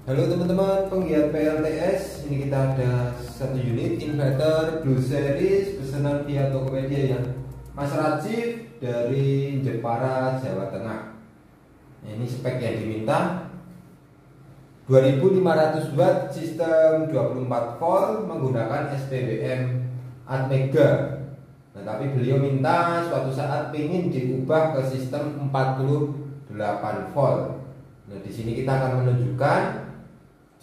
Halo teman-teman penggiat PLTS, ini kita ada satu unit inverter Blue Series pesanan via Tokopedia ya, Mas Rajif dari Jepara, Jawa Tengah. Nah, ini spek yang diminta 2500 watt sistem 24 volt menggunakan SPWM Atmega. Nah, tapi beliau minta suatu saat ingin diubah ke sistem 48 volt. Nah, di sini kita akan menunjukkan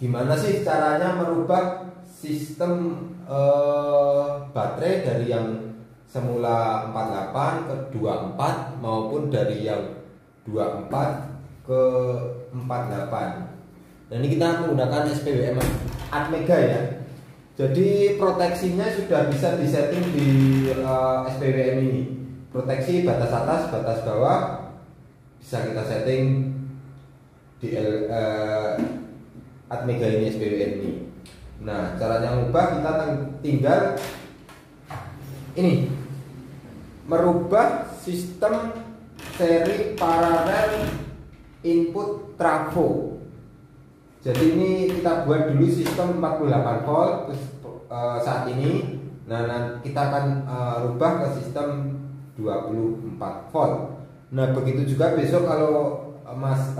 gimana sih caranya merubah sistem baterai dari yang semula 48 ke 24 maupun dari yang 24 ke 48. Nah, ini kita menggunakan SPWM Atmega ya. Jadi proteksinya sudah bisa disetting di SPWM ini. Proteksi batas atas, batas bawah bisa kita setting di Atmega ini, SPWM ini. Nah, caranya mengubah kita tinggal ini, merubah sistem seri paralel input trafo. Jadi ini kita buat dulu sistem 48 volt saat ini. Nah, kita akan rubah ke sistem 24 volt. Nah, begitu juga besok kalau Mas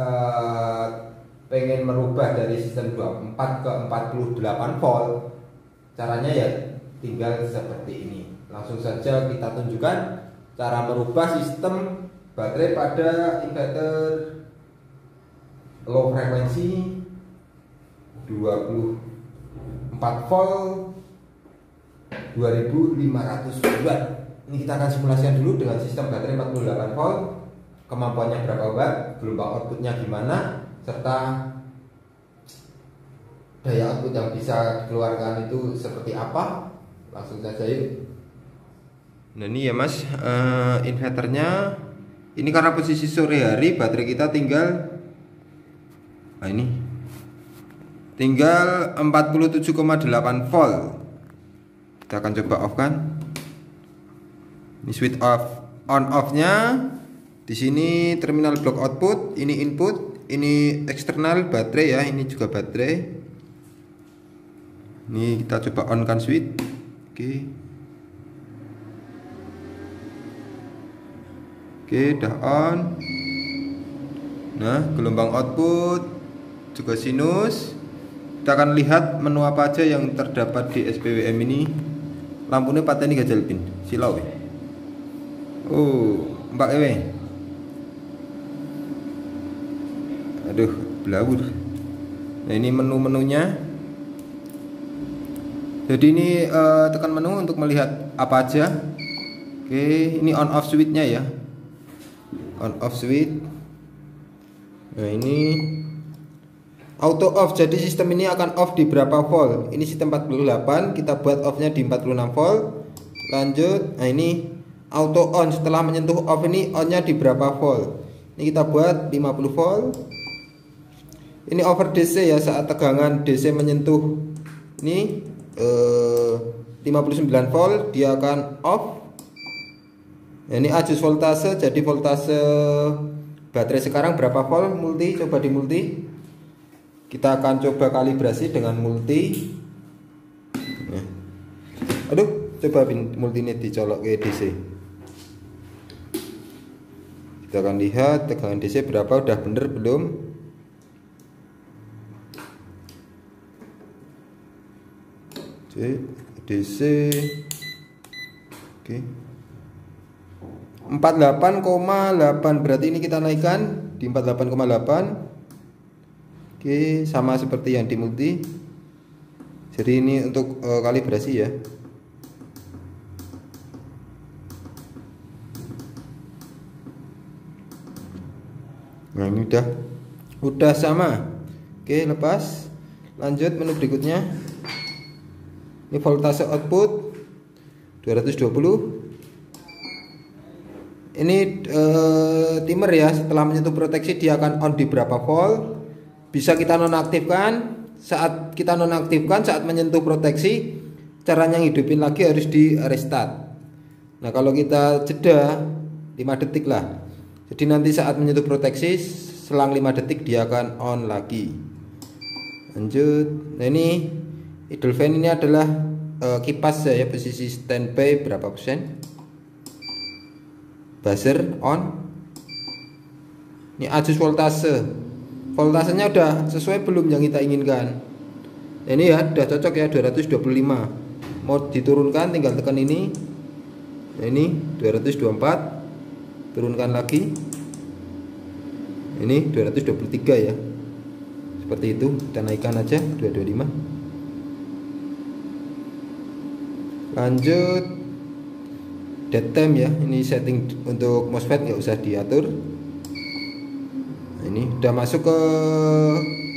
pengen merubah dari sistem 24 ke 48 volt, caranya ya tinggal seperti ini. Langsung saja kita tunjukkan cara merubah sistem baterai pada inverter low frekuensi 24 volt 2500 watt. Ini kita akan simulasikan dulu dengan sistem baterai 48 volt, kemampuannya berapa watt, gelombang outputnya gimana, serta daya output yang bisa dikeluarkan itu seperti apa. Langsung saja yuk. Nah, ini ya Mas, inverternya ini karena posisi sore hari, baterai kita tinggal tinggal 47,8 volt. Kita akan coba off kan. Ini switch on off-nya. Di sini terminal block output, ini input, ini eksternal baterai ya, ini juga baterai. Ini kita coba on kan switch. Oke, udah on. Nah, gelombang output juga sinus. Kita akan lihat menu apa aja yang terdapat di SPWM ini. Lampunya pateni gajal pin silau ya. Oh, mbak ewe. Aduh, blawur. Nah, ini menu-menunya. Jadi ini tekan menu untuk melihat apa aja. Oke, ini on off switch-nya ya. On off switch. Nah, ini auto off, jadi sistem ini akan off di berapa volt. Ini sistem 48, kita buat off-nya di 46 volt. Lanjut. Nah, ini auto on, setelah menyentuh off ini on-nya di berapa volt. Ini kita buat 50 volt. Ini over DC ya, saat tegangan DC menyentuh ini 59 volt dia akan off. Nah, ini adjust voltase, jadi voltase baterai sekarang berapa volt multi, coba di multi. Kita akan coba kalibrasi dengan multi. Nah. Aduh, coba multi ini dicolok ke DC. Kita akan lihat tegangan DC berapa, udah bener belum. DC. Oke. 48,8, berarti ini kita naikkan di 48,8. Oke, sama seperti yang di multi. Jadi ini untuk kalibrasi ya. Nah, ini udah sama. Oke, lepas. Lanjut menu berikutnya. Ini voltase output 220. Ini timer ya, setelah menyentuh proteksi dia akan on di berapa volt. Bisa kita nonaktifkan. Saat kita nonaktifkan, saat menyentuh proteksi, caranya ngidupin lagi harus di restart. Nah, kalau kita jeda 5 detik lah. Jadi nanti saat menyentuh proteksi, selang 5 detik dia akan on lagi. Lanjut. Nah ini idle fan ini adalah kipas saya posisi standby berapa persen. Buzzer on. Ini adjust voltase. Voltasenya udah sesuai belum yang kita inginkan. Nah, ini ya udah cocok ya 225. Mau diturunkan tinggal tekan ini. Nah, ini 224. Turunkan lagi. Ini 223 ya. Seperti itu, kita naikkan aja 225. Lanjut dead time ya. Ini setting untuk MOSFET nggak usah diatur. Nah, ini udah masuk ke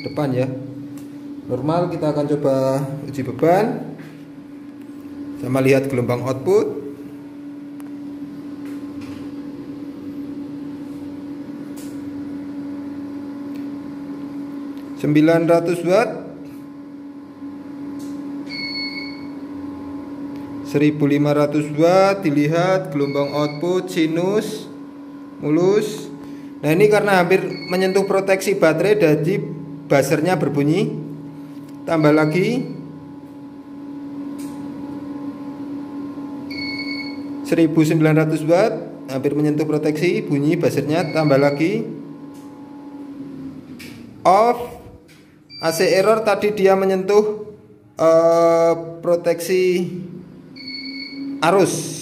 depan ya. Normal, kita akan coba uji beban sama lihat gelombang output. (900 watt) 1500 watt. Dilihat gelombang output sinus mulus. Nah ini karena hampir menyentuh proteksi baterai, jadi buzzernya berbunyi. Tambah lagi 1900 watt, hampir menyentuh proteksi, bunyi buzzernya. Tambah lagi off. AC error, tadi dia menyentuh proteksi arus.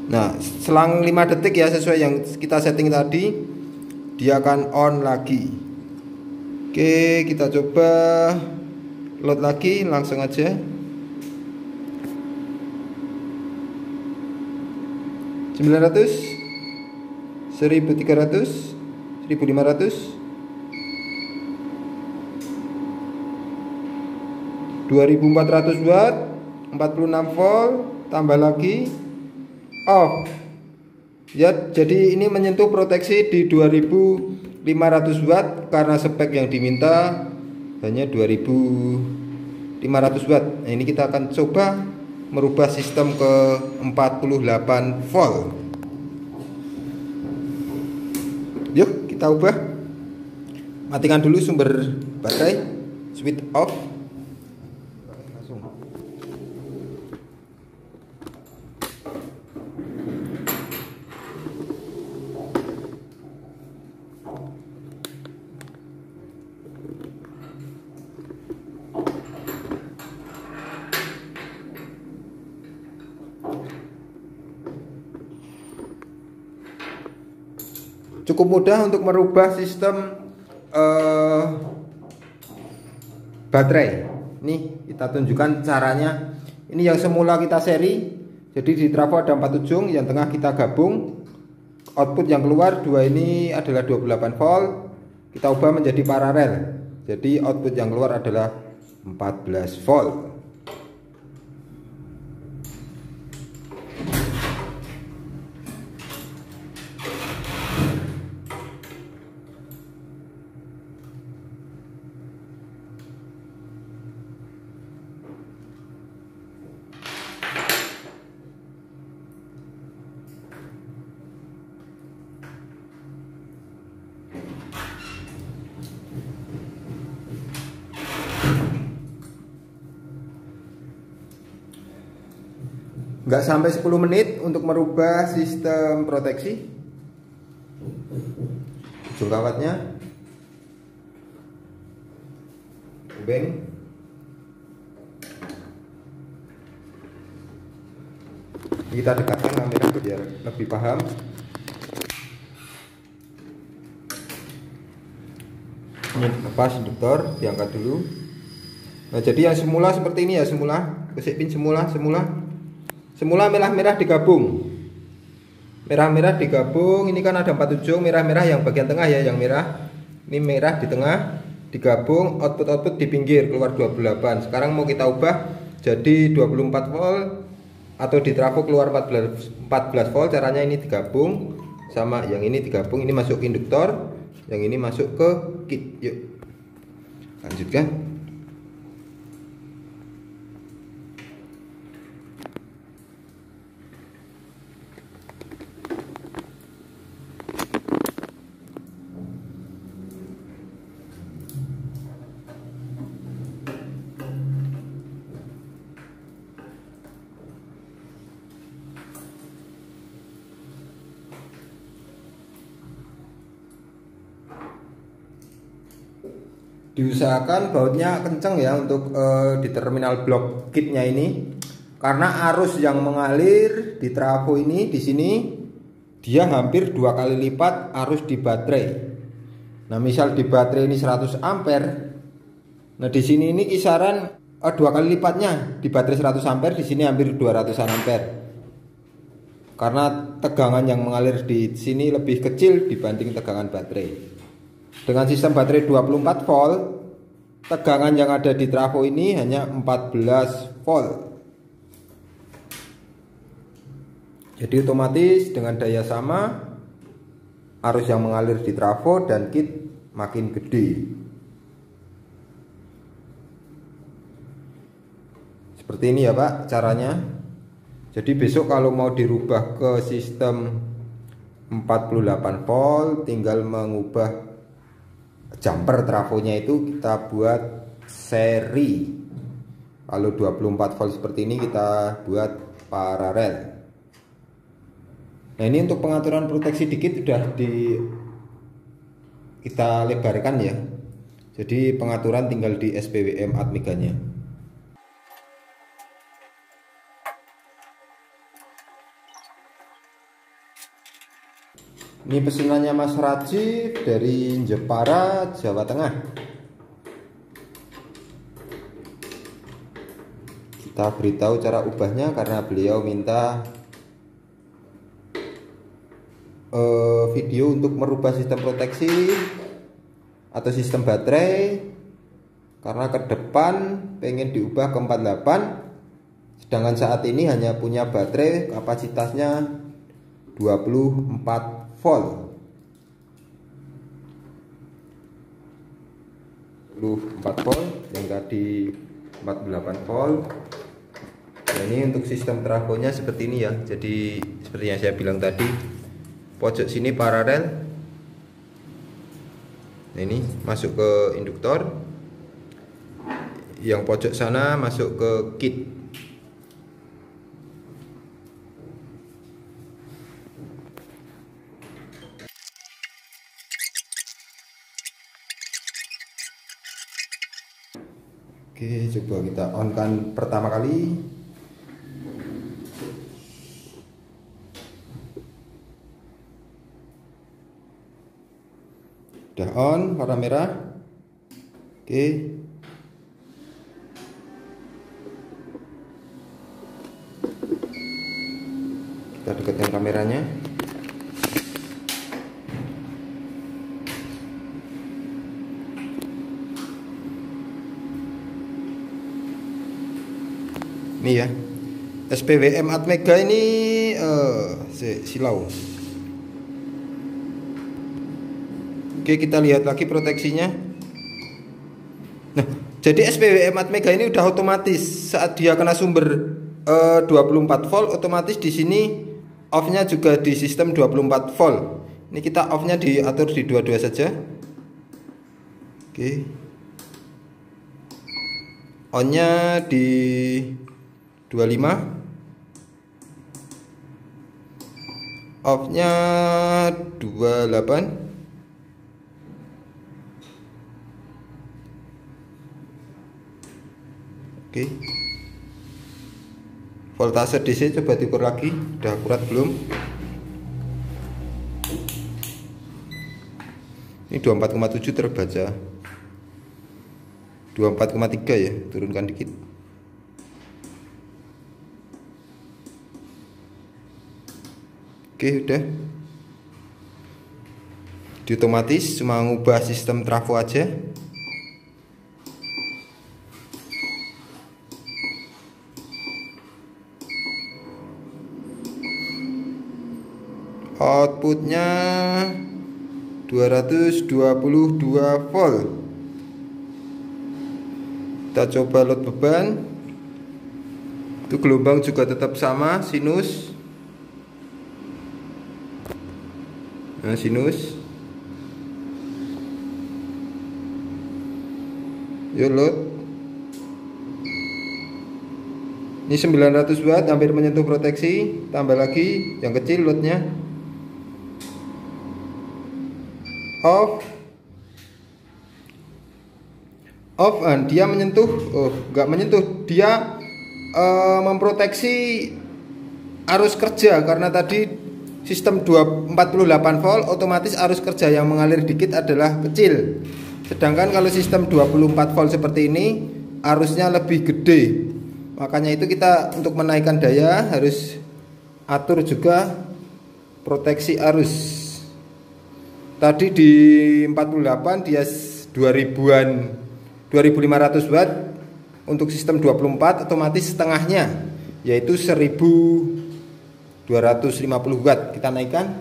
Nah selang 5 detik ya, sesuai yang kita setting tadi, dia akan on lagi. Oke, kita coba load lagi, langsung aja. (900), 1300, 1500, 2400 watt, 46 volt. Tambah lagi off ya, jadi ini menyentuh proteksi di 2500 watt karena spek yang diminta hanya 2500 watt. Nah ini kita akan coba merubah sistem ke 48 volt. Yuk kita ubah. Matikan dulu sumber baterai, switch off. Cukup mudah untuk merubah sistem baterai. Nih kita tunjukkan caranya. Ini yang semula kita seri. Jadi di trafo ada 4 ujung, yang tengah kita gabung. Output yang keluar dua ini adalah 28 volt. Kita ubah menjadi paralel. Jadi output yang keluar adalah 14 volt. Nggak sampai 10 menit untuk merubah sistem proteksi. Ujung kawatnya beng. Kita dekatkan kamera biar lebih paham. Ini lepas induktor, diangkat dulu. Nah jadi yang semula seperti ini ya, semula kesik pin semula merah-merah digabung. Merah-merah digabung, ini kan ada 4 ujung, merah-merah yang bagian tengah ya, yang merah. Ini merah di tengah, digabung, output di pinggir, keluar 28. Sekarang mau kita ubah jadi 24 volt atau di trafo keluar 14 volt. Caranya ini digabung sama yang ini digabung, ini masuk ke induktor, yang ini masuk ke kit. Yuk lanjutkan. diusahakan bautnya kenceng ya untuk di terminal blok kitnya ini, karena arus yang mengalir di trafo ini di sini dia hampir 2 kali lipat arus di baterai. Nah, misal di baterai ini 100 ampere. Nah, di sini ini kisaran 2 kali lipatnya. Di baterai 100 ampere, di sini hampir 200-an ampere. Karena tegangan yang mengalir di sini lebih kecil dibanding tegangan baterai. Dengan sistem baterai 24 volt, tegangan yang ada di trafo ini hanya 14 volt. Jadi otomatis dengan daya sama, arus yang mengalir di trafo dan kit makin gede. Seperti ini ya Pak caranya. Jadi besok kalau mau dirubah ke sistem 48 volt, tinggal mengubah jumper trafonya itu kita buat seri. Kalau 24 volt seperti ini kita buat paralel. Nah, ini untuk pengaturan proteksi dikit sudah kita lebarkan ya. Jadi pengaturan tinggal di SPWM Atmeganya. Ini pesanannya Mas Rajif dari Jepara, Jawa Tengah. Kita beritahu cara ubahnya karena beliau minta video untuk merubah sistem proteksi atau sistem baterai, karena ke depan pengen diubah ke 48, sedangkan saat ini hanya punya baterai kapasitasnya 24 volt. 24 volt yang tadi 48 volt. Nah, ini untuk sistem trafonya seperti ini ya. Jadi seperti yang saya bilang tadi, pojok sini paralel. Nah, ini masuk ke induktor, yang pojok sana masuk ke kit. Oke, coba kita on kan pertama kali. Udah on, warna merah. Oke. Kita dekatkan kameranya. Ini ya. SPWM Atmega ini silau. Oke, kita lihat lagi proteksinya. Nah, jadi SPWM Atmega ini udah otomatis saat dia kena sumber 24 volt, otomatis di sini off-nya juga di sistem 24 volt. Ini kita off-nya diatur di 22 saja. Oke. On-nya di 25. Off-nya 28. Oke. Voltase DC coba diukur lagi, udah akurat belum? Ini 24,7 terbaca. 24,3 ya, turunkan dikit. Oke, udah. Di otomatis cuma ngubah sistem trafo aja. Outputnya 222 volt. Kita coba load beban. Itu gelombang juga tetap sama, sinus. Nah, sinus. Yuk load. Ini 900 watt, hampir menyentuh proteksi. Tambah lagi yang kecil loadnya. Off. off, dia menyentuh, nggak menyentuh, dia memproteksi arus kerja karena tadi sistem 48 volt otomatis arus kerja yang mengalir dikit adalah kecil. Sedangkan kalau sistem 24 volt seperti ini arusnya lebih gede. Makanya itu kita untuk menaikkan daya harus atur juga proteksi arus. Tadi di 48 dia 2000-an 2500 watt. Untuk sistem 24 otomatis setengahnya yaitu 1250 watt. Kita naikkan.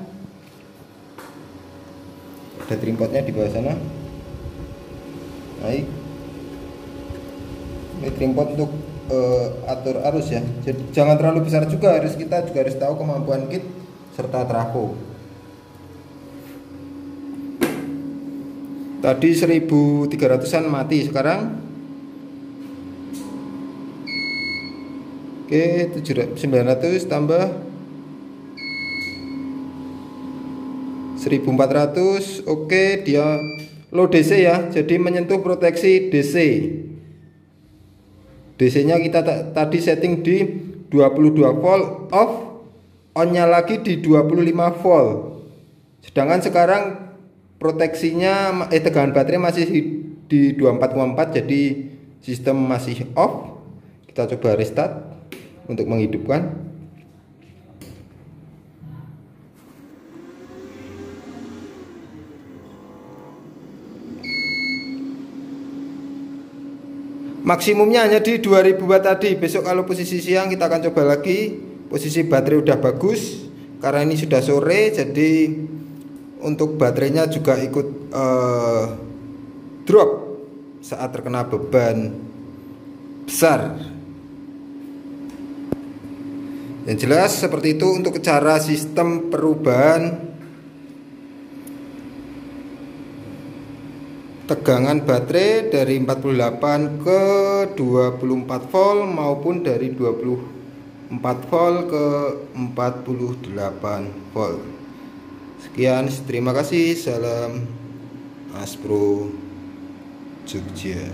Ada trimpotnya di bawah sana. Naik. Ini trimpot untuk atur arus ya. Jadi jangan terlalu besar juga, kita juga harus tahu kemampuan kit serta trafo. Tadi 1300-an mati, sekarang oke 900 tambah 1400. Oke, dia low DC ya, jadi menyentuh proteksi DC. DC nya kita tadi setting di 22 volt off, on nya lagi di 25 volt. Sedangkan sekarang proteksinya tegangan baterai masih di 24,4, jadi sistem masih off. Kita coba restart untuk menghidupkan. Maksimumnya hanya di 2000 watt tadi. Besok kalau posisi siang kita akan coba lagi. Posisi baterai udah bagus karena ini sudah sore, jadi untuk baterainya juga ikut drop saat terkena beban besar. Yang jelas seperti itu untuk cara sistem perubahan tegangan baterai dari 48 ke 24 volt maupun dari 24 volt ke 48 volt. Sekian, terima kasih. Salam Aspro Jogja.